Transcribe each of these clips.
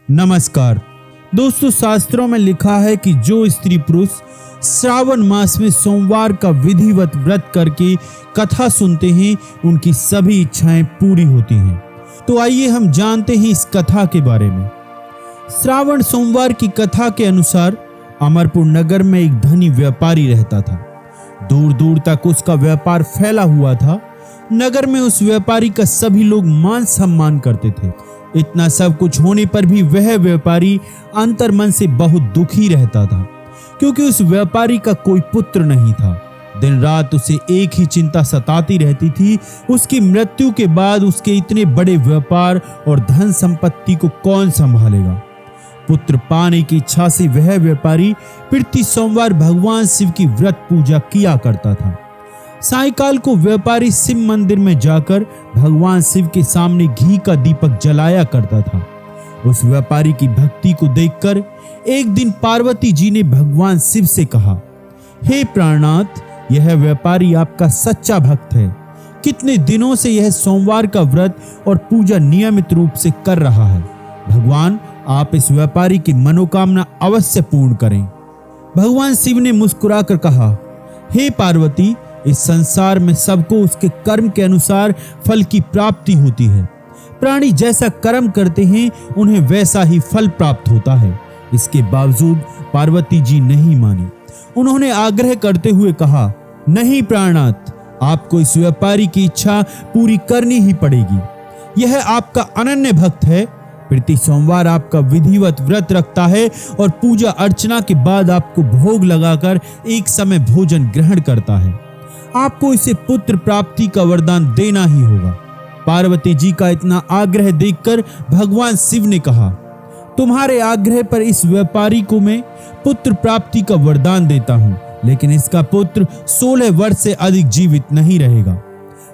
नमस्कार दोस्तों, शास्त्रों में लिखा है कि जो स्त्री पुरुष श्रावण मास में सोमवार का विधिवत व्रत करके कथा सुनते हैं उनकी सभी इच्छाएं पूरी होती हैं। तो आइए हम जानते हैं इस कथा के बारे में। श्रावण सोमवार की कथा के अनुसार अमरपुर नगर में एक धनी व्यापारी रहता था। दूर दूर तक उसका व्यापार फैला हुआ था। नगर में उस व्यापारी का सभी लोग मान सम्मान करते थे। इतना सब कुछ होने पर भी वह व्यापारी अंतर्मन से बहुत दुखी रहता था, क्योंकि उस व्यापारी का कोई पुत्र नहीं था। दिन रात उसे एक ही चिंता सताती रहती थी, उसकी मृत्यु के बाद उसके इतने बड़े व्यापार और धन संपत्ति को कौन संभालेगा। पुत्र पाने की इच्छा से वह व्यापारी प्रति सोमवार भगवान शिव की व्रत पूजा किया करता था। सायंकाल को व्यापारी शिव मंदिर में जाकर भगवान शिव के सामने घी का दीपक जलाया करता था। उस व्यापारी की भक्ति को देखकर एक दिन पार्वती जी ने भगवान शिव से कहा, हे प्राणनाथ, यह व्यापारी आपका सच्चा भक्त है। कितने दिनों से यह सोमवार का व्रत और पूजा नियमित रूप से कर रहा है। भगवान, आप इस व्यापारी की मनोकामना अवश्य पूर्ण करें। भगवान शिव ने मुस्कुराकर कहा, हे पार्वती, इस संसार में सबको उसके कर्म के अनुसार फल की प्राप्ति होती है। प्राणी जैसा कर्म करते हैं उन्हें वैसा ही फल प्राप्त होता है। इसके बावजूद पार्वती जी नहीं मानी। उन्होंने आग्रह करते हुए कहा, नहीं प्राणनाथ, आपको इस व्यापारी की इच्छा पूरी करनी ही पड़ेगी। यह आपका अनन्य भक्त है। प्रति सोमवार आपका विधिवत व्रत रखता है और पूजा अर्चना के बाद आपको भोग लगाकर एक समय भोजन ग्रहण करता है। आपको इसे पुत्र प्राप्ति का वरदान देना ही होगा। पार्वती जी का इतना आग्रह देखकर भगवान शिव ने कहा, तुम्हारे आग्रह पर इस व्यापारी को मैं पुत्र प्राप्ति का वरदान देता हूँ, लेकिन इसका पुत्र 16 वर्ष से अधिक जीवित नहीं रहेगा।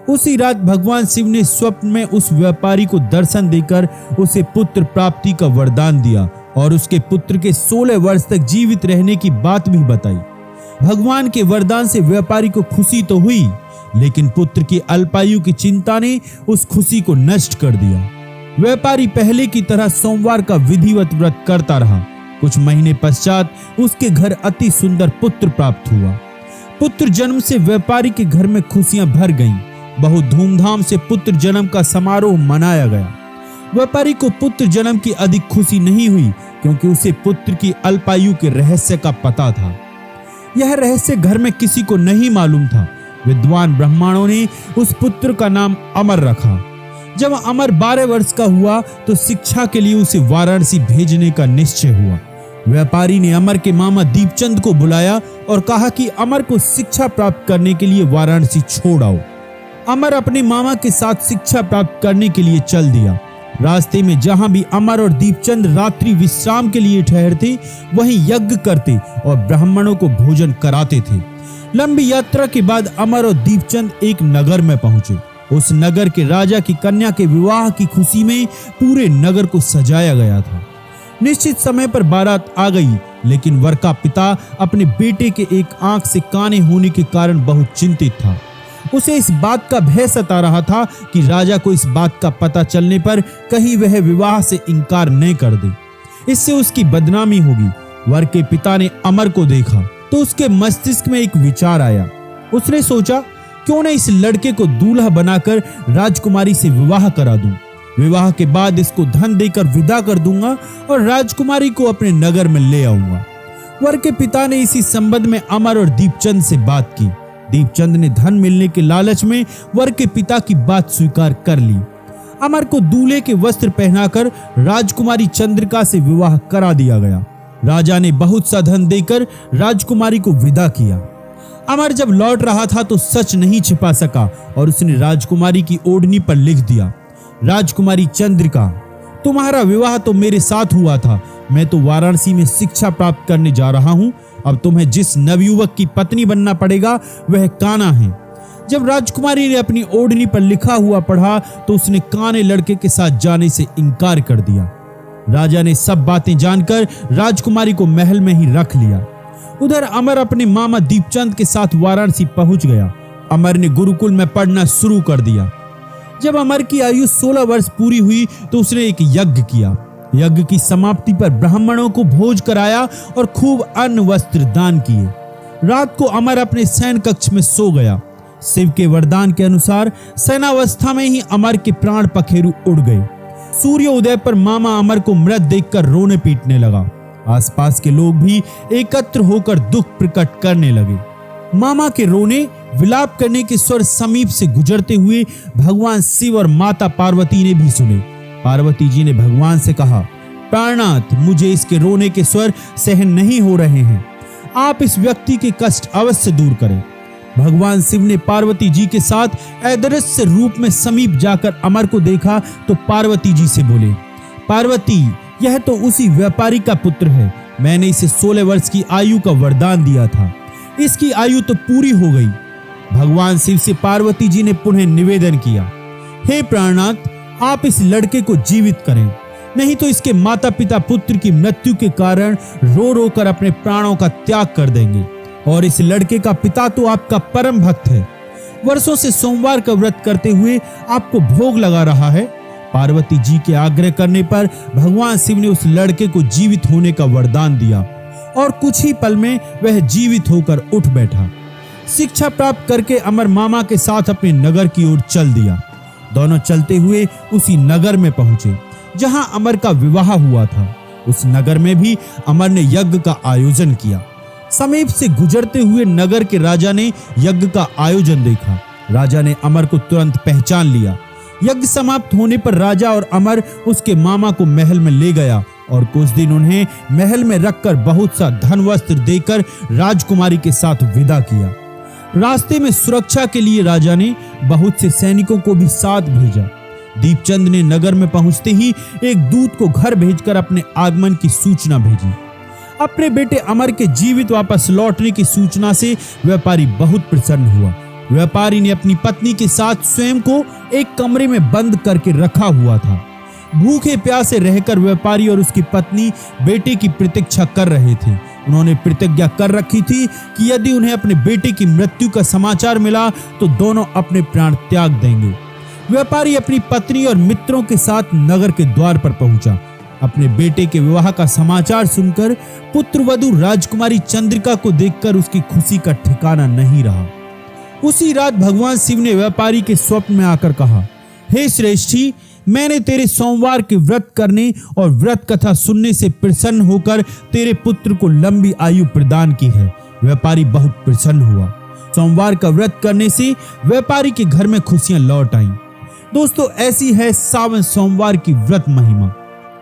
उसी रात भगवान शिव ने स्वप्न में उस व्यापारी को दर्शन देकर उसे पुत्र प्राप्ति का वरदान दिया और उसके पुत्र के 16 वर्ष तक जीवित रहने की बात भी बताई। भगवान के वरदान से व्यापारी को खुशी तो हुई, लेकिन पुत्र की अल्पायु की चिंता ने उस खुशी को नष्ट कर दिया। व्यापारी पहले की तरह सोमवार का विधिवत व्रत करता रहा। कुछ महीने पश्चात उसके घर अति सुंदर पुत्र प्राप्त हुआ। पुत्र जन्म से व्यापारी के घर में खुशियां भर गईं। बहुत धूमधाम से पुत्र जन्म का समारोह मनाया गया। व्यापारी को पुत्र जन्म की अधिक खुशी नहीं हुई, क्योंकि उसे पुत्र की अल्पायु के रहस्य का पता था। यह रहस्य घर में किसी को नहीं मालूम था। विद्वान ब्राह्मणों ने उस पुत्र का नाम अमर रखा। जब अमर 12 वर्ष का हुआ तो शिक्षा के लिए उसे वाराणसी भेजने का निश्चय हुआ। व्यापारी ने अमर के मामा दीपचंद को बुलाया और कहा कि अमर को शिक्षा प्राप्त करने के लिए वाराणसी छोड़ आओ। अमर अपने मामा के साथ शिक्षा प्राप्त करने के लिए चल दिया। रास्ते में जहां भी अमर और दीपचंद रात्रि विश्राम के लिए ठहरते, वहीं यज्ञ करते और ब्राह्मणों को भोजन कराते थे। लंबी यात्रा के बाद अमर और दीपचंद एक नगर में पहुंचे। उस नगर के राजा की कन्या के विवाह की खुशी में पूरे नगर को सजाया गया था। निश्चित समय पर बारात आ गई, लेकिन वर का पिता अपने बेटे के एक आंख से काने होने के कारण बहुत चिंतित था। उसे इस बात का भय सता रहा था कि राजा को इस बात का पता चलने पर कहीं वह विवाह से इनकार न कर दे, इससे उसकी बदनामी होगी। वर के पिता ने अमर को देखा तो उसके मस्तिष्क में एक विचार आया। उसने सोचा, क्यों न इस लड़के को दूल्हा बनाकर राजकुमारी से विवाह करा दूं। विवाह के बाद इसको धन देकर विदा कर दूंगा और राजकुमारी को अपने नगर में ले आऊंगा। वर के पिता ने इसी संबंध में अमर और दीपचंद से बात की। दीपचंद ने धन मिलने के लालच में वर के पिता की बात स्वीकार कर ली। अमर को दूल्हे के वस्त्र पहनाकर राजकुमारी चंद्रिका से विवाह करा दिया गया। राजा ने बहुत सा धन देकर राजकुमारी को विदा किया। अमर जब लौट रहा था तो सच नहीं छिपा सका और उसने राजकुमारी की ओढ़नी पर लिख दिया, राजकुमारी चंद्रिका, तुम्हारा विवाह तो मेरे साथ हुआ था। मैं तो वाराणसी में शिक्षा प्राप्त करने जा रहा हूँ। अब तुम्हें जिस नवयुवक की पत्नी बनना पड़ेगा वह काना है। जब राजकुमारी ने अपनी ओढ़नी पर लिखा हुआ पढ़ा तो उसने काने लड़के के साथ जाने से इनकार कर दिया। राजा ने सब बातें जानकर राजकुमारी को महल में ही रख लिया। उधर अमर अपने मामा दीपचंद के साथ वाराणसी पहुंच गया। अमर ने गुरुकुल में पढ़ना शुरू कर दिया। जब अमर की आयु 16 वर्ष पूरी हुई तो उसने एक यज्ञ किया। यज्ञ की समाप्ति पर ब्राह्मणों को भोज कराया और खूब अन्न वस्त्र दान किए। रात को अमर अपने शयन कक्ष में सो गया। शिव के वरदान के अनुसार शयनावस्था में ही अमर के प्राण पखेरु उड़ गए। सूर्य उदय पर मामा अमर को मृत देखकर रोने पीटने लगा। आसपास के लोग भी एकत्र होकर दुख प्रकट करने लगे। मामा के रोने विलाप करने के स्वर समीप से गुजरते हुए भगवान शिव और माता पार्वती ने भी सुने। पार्वती जी ने भगवान से कहा, प्राणनाथ, मुझे इसके रोने के स्वर सहन नहीं हो रहे हैं, आप इस व्यक्ति के कष्ट अवश्य दूर करें। भगवान शिव ने पार्वती जी के साथ अदृश्य रूप में समीप जाकर अमर को देखा तो पार्वती जी से बोले, पार्वती, यह तो उसी व्यापारी का पुत्र है। मैंने इसे 16 वर्ष की आयु का वरदान दिया था, इसकी आयु तो पूरी हो गई। भगवान शिव से पार्वती जी ने पुनः निवेदन किया, हे प्राणनाथ, आप इस लड़के को जीवित करें, नहीं तो इसके माता पिता पुत्र की मृत्यु के कारण रो रो कर अपने प्राणों का त्याग कर देंगे। और इस लड़के का पिता तो आपका परम भक्त है, वर्षों से सोमवार का व्रत करते हुए आपको भोग लगा रहा है। पार्वती जी के आग्रह करने पर भगवान शिव ने उस लड़के को जीवित होने का वरदान दिया और कुछ ही पल में वह जीवित होकर उठ बैठा। शिक्षा प्राप्त करके अमर मामा के साथ अपने नगर की ओर चल दिया। दोनों चलते हुए उसी नगर में पहुंचे जहां अमर का विवाह हुआ था। उस नगर में भी अमर ने यज्ञ का आयोजन किया। समीप से गुजरते हुए नगर के राजा ने यज्ञ का आयोजन देखा। राजा ने अमर को तुरंत पहचान लिया। यज्ञ समाप्त होने पर राजा और अमर उसके मामा को महल में ले गया और कुछ दिन उन्हें महल में रखकर बहुत सा धन वस्त्र देकर राजकुमारी के साथ विदा किया। रास्ते में सुरक्षा के लिए राजा ने बहुत से सैनिकों को भी साथ भेजा। दीपचंद ने नगर में पहुंचते ही एक दूत को घर भेजकर अपने आगमन की सूचना भेजी। अपने बेटे अमर के जीवित वापस लौटने की सूचना से व्यापारी बहुत प्रसन्न हुआ। व्यापारी ने अपनी पत्नी के साथ स्वयं को एक कमरे में बंद करके रखा हुआ था। भूखे प्यासे रहकर व्यापारी और उसकी पत्नी बेटे की प्रतीक्षा कर रहे थे। उन्होंने प्रतिज्ञा कर रखी थी कि यदि उन्हें अपने बेटे की मृत्यु का समाचार मिला तो दोनों अपने प्राण त्याग देंगे। व्यापारी अपनी पत्नी और मित्रों के साथ नगर के द्वार पर पहुंचा। अपने बेटे के विवाह का समाचार सुनकर पुत्रवधू राजकुमारी चंद्रिका को देखकर उसकी खुशी का ठिकाना नहीं रहा। उसी रात भगवान शिव ने व्यापारी के स्वप्न में आकर कहा, हे श्रेष्ठी, मैंने तेरे सोमवार के व्रत करने और व्रत कथा सुनने से प्रसन्न होकर तेरे पुत्र को लंबी आयु प्रदान की है। व्यापारी बहुत प्रसन्न हुआ। सोमवार का व्रत करने से व्यापारी के घर में खुशियां लौट आईं। दोस्तों, ऐसी है सावन सोमवार की व्रत महिमा।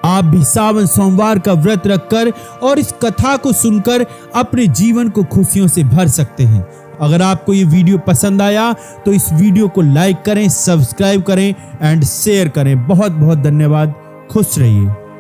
आप भी सावन सोमवार का व्रत रखकर और इस कथा को सुनकर अपने जीवन को खुशियों से भर सकते हैं। अगर आपको ये वीडियो पसंद आया तो इस वीडियो को लाइक करें, सब्सक्राइब करें एंड शेयर करें। बहुत बहुत धन्यवाद। खुश रहिए।